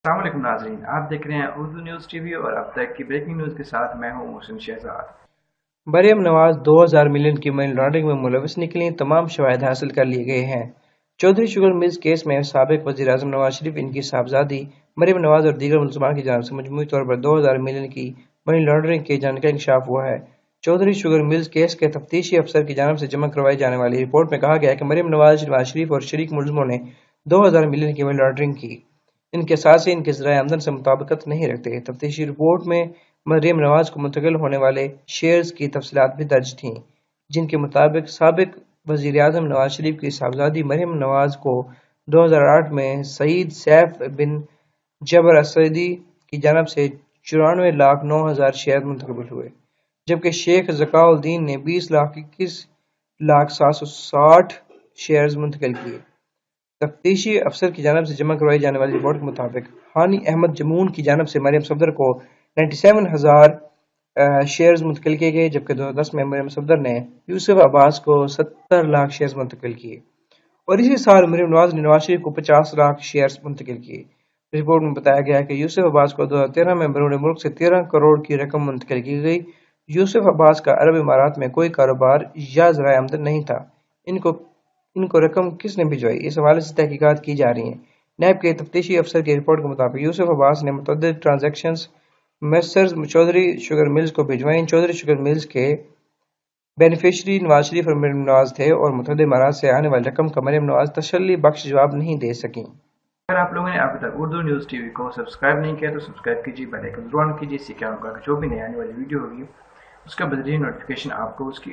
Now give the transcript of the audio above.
السلام علیکم ناظرین، آپ دیکھ رہے ہیں اردو نیوز ٹی وی اور اب تک کی بریکنگ نیوز کے ساتھ میں ہوں محسن شہزاد۔ مریم نواز 2000 ملین کی منی لانڈرنگ میں ملوث نکلی، تمام شواہد حاصل کر لیے گئے ہیں۔ چودھری شوگر ملز کیس میں سابق وزیر اعظم نواز شریف، ان کی صاحبزادی مریم نواز اور دیگر ملزمان کی جانب سے مجموعی طور پر 2000 ملین کی منی لانڈرنگ کے جرم کا انکشاف ہوا ہے۔ چودھری شوگر ملز کیس کے تفتیشی افسر کی جانب سے جمع کروائی جانے والی رپورٹ میں کہا گیا ہے کہ مریم نواز شریف اور شریک ملزموں نے 2000 ملین کی منی لانڈرنگ کی۔ ان کے اثاثے ان کے ذرائع آمدن سے مطابقت نہیں رکھتے۔ تفتیشی رپورٹ میں مریم نواز کو منتقل ہونے والے شیئرز کی تفصیلات بھی درج تھیں، جن کے مطابق سابق وزیر اعظم نواز شریف کی صاحبزادی مریم نواز کو 2008 میں سعید سیف بن جبر اسدی کی جانب سے 94,09,000 شیئر منتقل ہوئے، جبکہ شیخ ذکاء الدین نے 20,21,760 شیئرز منتقل کیے۔ تفتیشی افسر کی جانب سے جمع کروائی جانے والی رپورٹ کے مطابق ہانی احمد جمون کی جانب سے مریم صفدر کو 97,000 شیئرز منتقل کیے گئے، جبکہ 2010 میں مریم صفدر نے یوسف عباس کو 70 لاکھ شیئرز منتقل کیے اور اسی سال مریم نواز نے نواز شریف کو 50 لاکھ شیئرز منتقل کیے۔ رپورٹ میں بتایا گیا ہے کہ یوسف عباس کو 2013 میں بیرون ملک سے 13 کروڑ کی رقم منتقل کی گئی۔ یوسف عباس کا عرب امارات میں کوئی کاروبار یا ذرائع آمدن نہیں تھا۔ ان کو رقم کس نے بھجوائی، اس حوالے سے تحقیقات کی جا رہی ہیں۔ نیب کے تفتیشی افسر کی رپورٹ کے مطابق یوسف عباس نے متعدد transactions Messrs Chaudhry sugar mills کو بھجوائیں۔ چودھری شوگر ملز کے بینیفیشری نواز شریف اور مریم نواز تھے اور متحدہ امارات سے آنے والی رقم کا مریم نواز تسلی بخش جواب نہیں دے سکیں۔ اگر آپ لوگوں نے ابھی تک اردو نیوز ٹی وی کو سبسکرائب نہیں کیا تو سبسکرائب کیجیے، بیل آئیکن ضرور آن کیجیے، اس سے کیا ہوگا کہ جو بھی نئی آنے والی ویڈیو ہوگی اس کا بدرین نوٹیفیکیشن آپ کو اس کی